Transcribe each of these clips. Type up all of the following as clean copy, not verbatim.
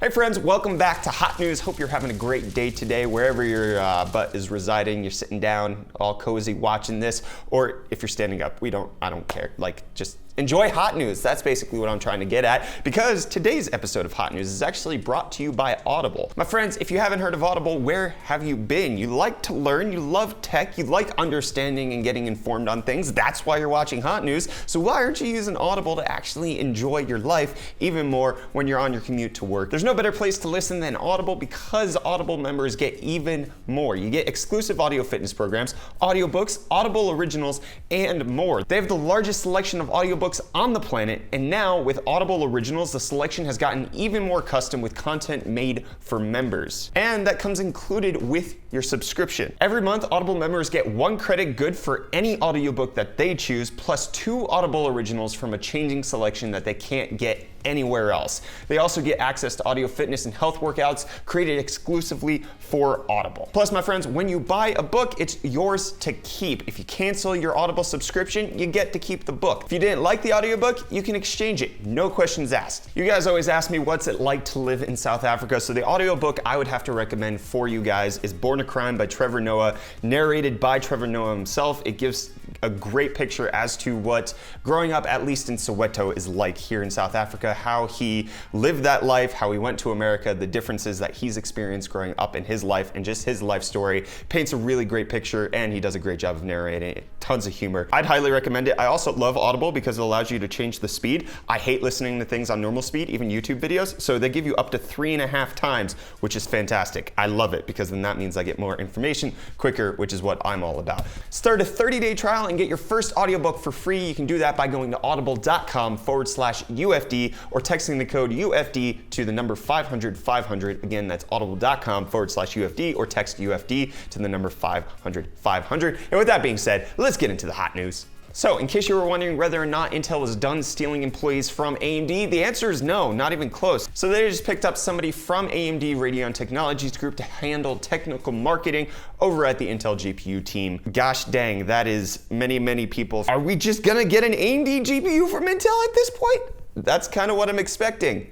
Hey friends, welcome back to Hot News. Hope you're having a great day today, wherever your butt is residing. You're sitting down, all cozy, watching this, or if you're standing up, I don't care. Just enjoy Hot News. That's basically what I'm trying to get at, because today's episode of Hot News is actually brought to you by Audible. My friends, if you haven't heard of Audible, where have you been? You like to learn, you love tech, you like understanding and getting informed on things. That's why you're watching Hot News. So why aren't you using Audible to actually enjoy your life even more when you're on your commute to work? There's no better place to listen than Audible, because Audible members get even more. You get exclusive audio fitness programs, audiobooks, Audible originals, and more. They have the largest selection of audiobooks on the planet, and now with Audible originals, the selection has gotten even more custom with content made for members. And that comes included with your subscription. Every month, Audible members get 1 credit good for any audiobook that they choose, plus 2 Audible originals from a changing selection that they can't get anywhere else. They also get access to audio fitness and health workouts created exclusively for Audible. Plus, my friends, when you buy a book, it's yours to keep. If you cancel your Audible subscription, you get to keep the book. If you didn't like the audiobook, you can exchange it. No questions asked. You guys always ask me what's it like to live in South Africa, so the audiobook I would have to recommend for you guys is Born a Crime by Trevor Noah, narrated by Trevor Noah himself. It gives a great picture as to what growing up, at least in Soweto, is like here in South Africa, how he lived that life, how he went to America, the differences that he's experienced growing up in his life, and just his life story. Paints a really great picture, and he does a great job of narrating it. Tons of humor. I'd highly recommend it. I also love Audible because it allows you to change the speed. I hate listening to things on normal speed, even YouTube videos, so they give you up to 3.5 times, which is fantastic. I love it, because then that means I get more information quicker, which is what I'm all about. Start a 30-day trial and get your first audiobook for free. You can do that by going to audible.com/UFD or texting the code UFD to the number 500-500. Again, that's audible.com/UFD or text UFD to the number 500-500. And with that being said, let's get into the hot news. So, in case you were wondering whether or not Intel was done stealing employees from AMD, the answer is no, not even close. So they just picked up somebody from AMD Radeon Technologies Group to handle technical marketing over at the Intel GPU team. Gosh dang, that is many, many people. Are we just gonna get an AMD GPU from Intel at this point? That's kind of what I'm expecting.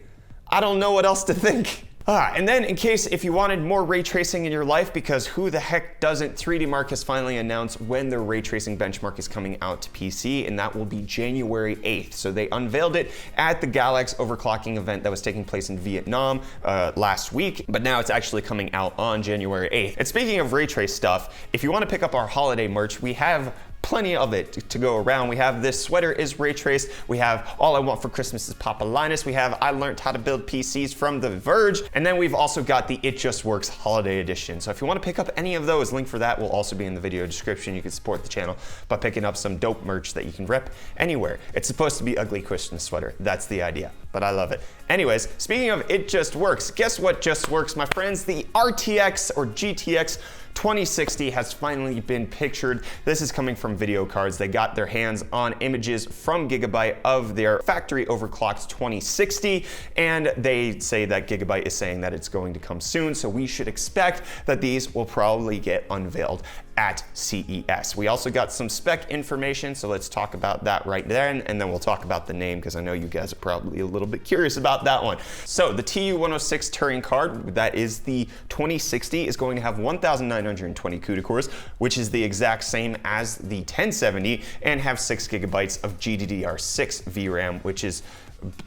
I don't know what else to think. And then in case if you wanted more ray tracing in your life, because who the heck doesn't, 3D Mark has finally announced when their ray tracing benchmark is coming out to PC, and that will be January 8th. So they unveiled it at the Galax overclocking event that was taking place in Vietnam last week, but now it's actually coming out on January 8th. And speaking of ray trace stuff, if you want to pick up our holiday merch, we have plenty of it to go around. We have this sweater is ray traced. We have All I Want for Christmas is Papa Linus. We have I Learned How to Build PCs from The Verge. And then we've also got the It Just Works holiday edition. So if you want to pick up any of those, link for that will also be in the video description. You can support the channel by picking up some dope merch that you can rep anywhere. It's supposed to be ugly Christmas sweater. That's the idea, but I love it. Anyways, speaking of It Just Works, guess what just works, my friends? The RTX or GTX 2060 has finally been pictured. This is coming from Video Cards. They got their hands on images from Gigabyte of their factory overclocked 2060, and they say that Gigabyte is saying that it's going to come soon, so we should expect that these will probably get unveiled at CES. We also got some spec information, so let's talk about that right then, and then we'll talk about the name, because I know you guys are probably a little bit curious about that one. So the TU106 Turing card, that is the 2060, is going to have 1,920 CUDA cores, which is the exact same as the 1070, and have 6 gigabytes of GDDR6 VRAM, which is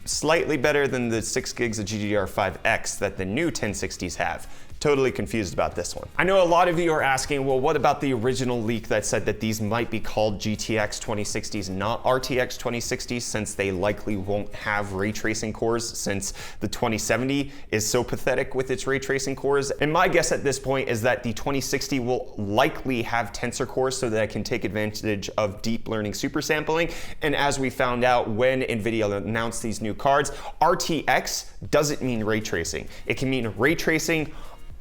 slightly better than the 6 gigs of GDDR5X that the new 1060s have. Totally confused about this one. I know a lot of you are asking, well, what about the original leak that said that these might be called GTX 2060s, not RTX 2060s, since they likely won't have ray tracing cores, since the 2070 is so pathetic with its ray tracing cores. And my guess at this point is that the 2060 will likely have tensor cores so that it can take advantage of deep learning super sampling. And as we found out when NVIDIA announced these new cards, RTX doesn't mean ray tracing. It can mean ray tracing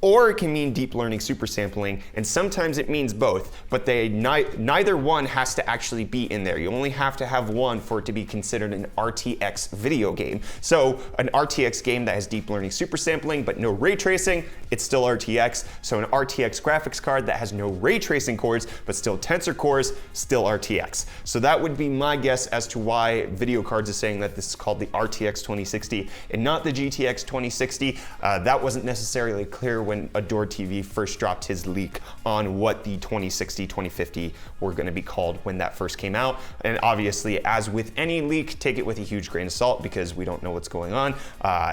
or it can mean deep learning super sampling, and sometimes it means both, but neither one has to actually be in there. You only have to have one for it to be considered an RTX video game. So an RTX game that has deep learning super sampling but no ray tracing, it's still RTX. So an RTX graphics card that has no ray tracing cores but still tensor cores, still RTX. So that would be my guess as to why video cards is saying that this is called the RTX 2060 and not the GTX 2060. That wasn't necessarily clear when Adore TV first dropped his leak on what the 2060, 2050 were going to be called when that first came out. And obviously, as with any leak, take it with a huge grain of salt because we don't know what's going on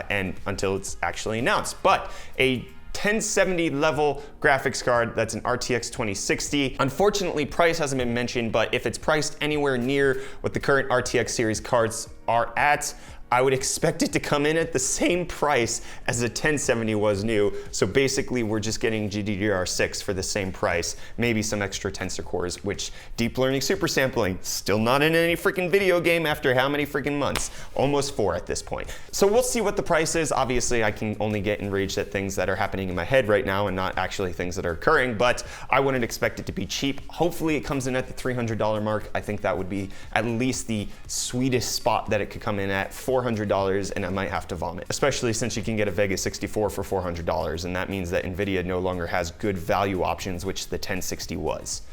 and until it's actually announced. But a 1070 level graphics card that's an RTX 2060. Unfortunately, price hasn't been mentioned, but if it's priced anywhere near what the current RTX series cards are at, I would expect it to come in at the same price as the 1070 was new. So basically, we're just getting GDDR6 for the same price, maybe some extra tensor cores, which deep learning super sampling, still not in any freaking video game after how many freaking months? Almost 4 at this point. So we'll see what the price is. Obviously, I can only get enraged at things that are happening in my head right now and not actually things that are occurring, but I wouldn't expect it to be cheap. Hopefully it comes in at the $300 mark. I think that would be at least the sweetest spot that it could come in at. $400, and I might have to vomit, especially since you can get a Vega 64 for $400, and that means that NVIDIA no longer has good value options, which the 1060 was.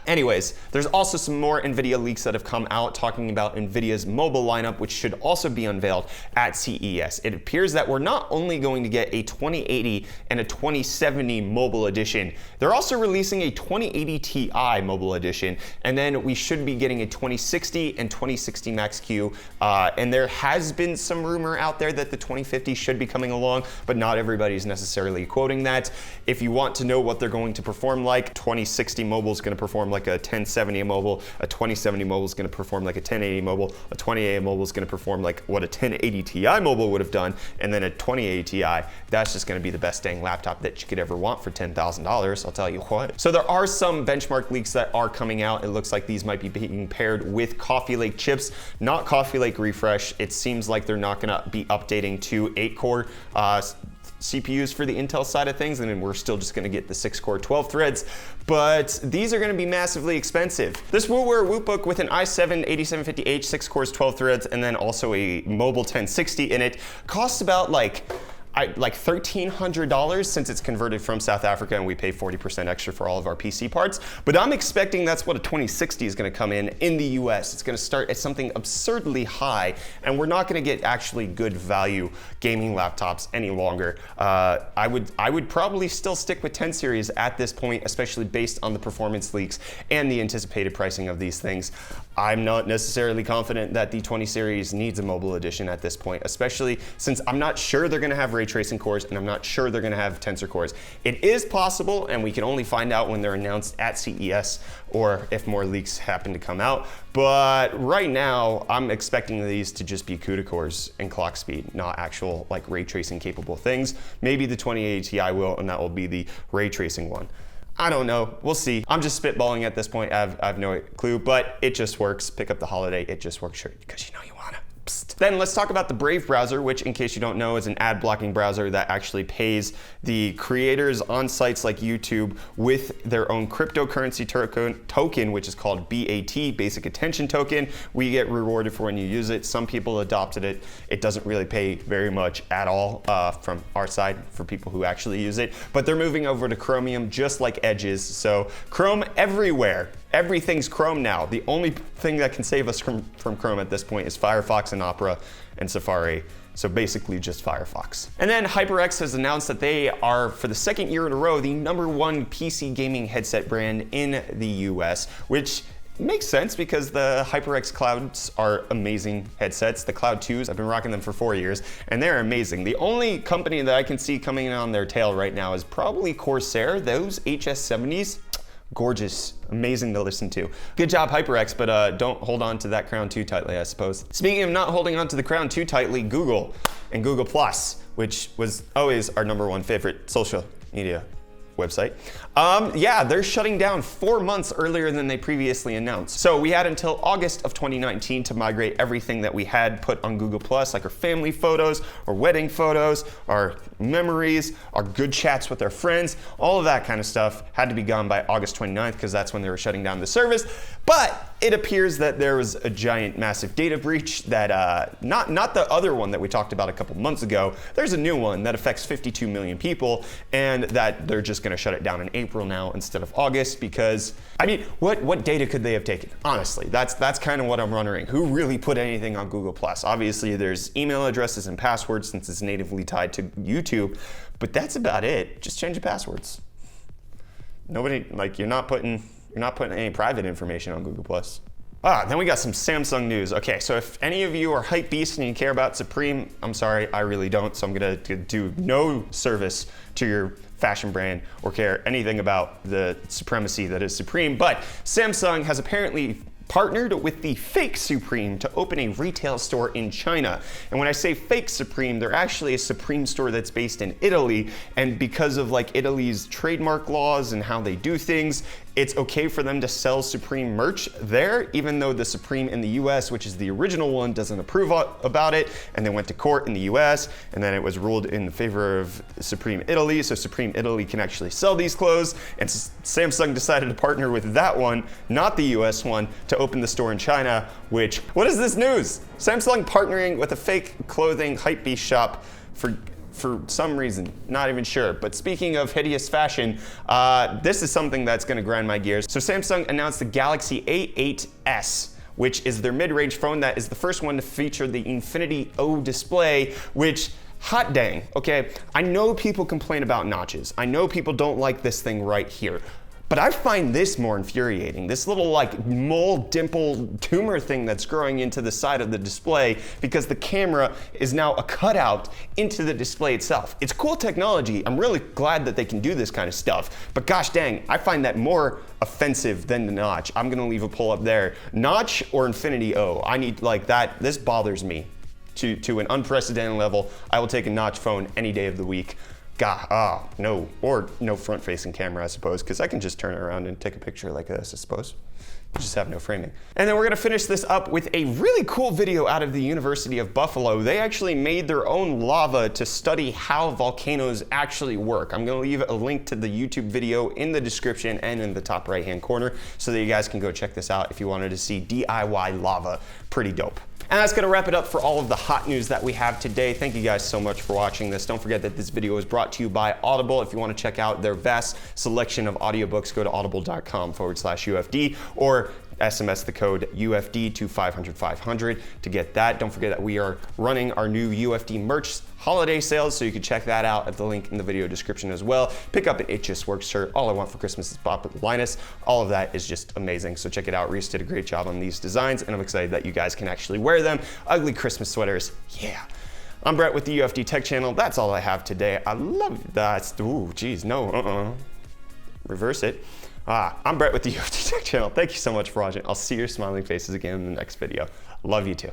Anyways, there's also some more NVIDIA leaks that have come out talking about NVIDIA's mobile lineup, which should also be unveiled at CES. It appears that we're not only going to get a 2080 and a 2070 mobile edition, they're also releasing a 2080 Ti mobile edition, and then we should be getting a 2060 and 2060 Max-Q, and there has been some rumor out there that the 2050 should be coming along, but not everybody's necessarily quoting that. If you want to know what they're going to perform like, 2060 mobile is going to perform like a 1070 mobile, a 2070 mobile is going to perform like a 1080 mobile, a 2080 mobile is going to perform like what a 1080 Ti mobile would have done, and then a 2080 Ti, that's just going to be the best dang laptop that you could ever want for $10,000, I'll tell you what. So there are some benchmark leaks that are coming out. It looks like these might be being paired with Coffee Lake chips, not Coffee Lake Refresh. It seems like they're not going to be updating to 8-core CPUs for the Intel side of things, and then we're still just going to get the 6-core 12 threads, but these are going to be massively expensive. This WooWare Wootbook with an i7-8750H, 6 cores, 12 threads, and then also a mobile 1060 in it costs about like $1,300 since it's converted from South Africa and we pay 40% extra for all of our PC parts. But I'm expecting that's what a 2060 is going to come in the US. It's going to start at something absurdly high, and we're not going to get actually good value gaming laptops any longer. I would probably still stick with 10 series at this point, especially based on the performance leaks and the anticipated pricing of these things. I'm not necessarily confident that the 20 series needs a mobile edition at this point, especially since I'm not sure they're going to have ray tracing cores, and I'm not sure they're going to have tensor cores. It is possible, and we can only find out when they're announced at CES or if more leaks happen to come out. But right now, I'm expecting these to just be CUDA cores and clock speed, not actual like ray tracing capable things. Maybe the 2080 Ti will, and that will be the ray tracing one. I don't know. We'll see. I'm just spitballing at this point. I have no clue, but it just works. Pick up the Holiday. It just works, sure, because you know you wanna. Psst. Then let's talk about the Brave browser, which, in case you don't know, is an ad blocking browser that actually pays the creators on sites like YouTube with their own cryptocurrency token, which is called BAT, Basic Attention Token. We get rewarded for when you use it. Some people adopted it. It doesn't really pay very much at all from our side for people who actually use it, but they're moving over to Chromium just like Edge is. So Chrome everywhere. Everything's Chrome now. The only thing that can save us from Chrome at this point is Firefox and Opera and Safari. So basically just Firefox. And then HyperX has announced that they are, for the second year in a row, the #1 PC gaming headset brand in the US, which makes sense because the HyperX Clouds are amazing headsets. The Cloud 2s, I've been rocking them for 4 years, and they're amazing. The only company that I can see coming in on their tail right now is probably Corsair. Those HS70s, gorgeous, amazing to listen to. Good job, HyperX, but don't hold on to that crown too tightly, I suppose. Speaking of not holding on to the crown too tightly, Google and Google+, which was always our #1 favorite social media website. Yeah, they're shutting down 4 months earlier than they previously announced. So we had until August of 2019 to migrate everything that we had put on Google+, like our family photos, our wedding photos, our memories, our good chats with our friends, all of that kind of stuff had to be gone by August 29th because that's when they were shutting down the service. But it appears that there was a giant, massive data breach that, not the other one that we talked about a couple months ago. There's a new one that affects 52 million people, and that they're just gonna shut it down in April now instead of August because, I mean, what data could they have taken? Honestly, that's kind of what I'm wondering. Who really put anything on Google+? Obviously, there's email addresses and passwords since it's natively tied to YouTube, but that's about it. Just change the passwords. Nobody, like, you're not putting any private information on Google+. Then we got some Samsung news. Okay, so if any of you are hype beasts and you care about Supreme, I'm sorry, I really don't, so I'm gonna do no service to your fashion brand or care anything about the supremacy that is Supreme. But Samsung has apparently partnered with the fake Supreme to open a retail store in China. And when I say fake Supreme, they're actually a Supreme store that's based in Italy. And because of like Italy's trademark laws and how they do things, it's okay for them to sell Supreme merch there, even though the Supreme in the US, which is the original one, doesn't approve about it. And they went to court in the US, and then it was ruled in favor of Supreme Italy, so Supreme Italy can actually sell these clothes. And Samsung decided to partner with that one, not the US one, to open the store in China, which, what is this news? Samsung partnering with a fake clothing hypebeast shop for some reason, not even sure. But speaking of hideous fashion, this is something that's gonna grind my gears. So Samsung announced the Galaxy A8s, which is their mid-range phone that is the first one to feature the Infinity O display, which, hot dang, okay? I know people complain about notches. I know people don't like this thing right here. But I find this more infuriating. This little like mole, dimple, tumor thing that's growing into the side of the display because the camera is now a cutout into the display itself. It's cool technology. I'm really glad that they can do this kind of stuff. But gosh dang, I find that more offensive than the notch. I'm gonna leave a poll up there. Notch or Infinity O? I need like that. This bothers me to an unprecedented level. I will take a notch phone any day of the week. God, no, or no front-facing camera, I suppose, because I can just turn it around and take a picture like this, I suppose. Just have no framing. And then we're gonna finish this up with a really cool video out of the University of Buffalo. They actually made their own lava to study how volcanoes actually work. I'm gonna leave a link to the YouTube video in the description and in the top right-hand corner so that you guys can go check this out if you wanted to see DIY lava. Pretty dope. And that's gonna wrap it up for all of the hot news that we have today. Thank you guys so much for watching this. Don't forget that this video is brought to you by Audible. If you wanna check out their vast selection of audiobooks, go to audible.com/UFD or SMS the code UFD to 500 to get that. Don't forget that we are running our new UFD merch holiday sales, so you can check that out at the link in the video description as well. Pick up an It Just Works shirt. All I Want for Christmas is Bob with Linus. All of that is just amazing, so check it out. Reece did a great job on these designs, and I'm excited that you guys can actually wear them. Ugly Christmas sweaters, yeah. I'm Brett with the UFD Tech Channel. That's all I have today. I love that. Ooh, geez, no, reverse it. I'm Brett with the UFD Tech Channel. Thank you so much for watching. I'll see your smiling faces again in the next video. Love you too.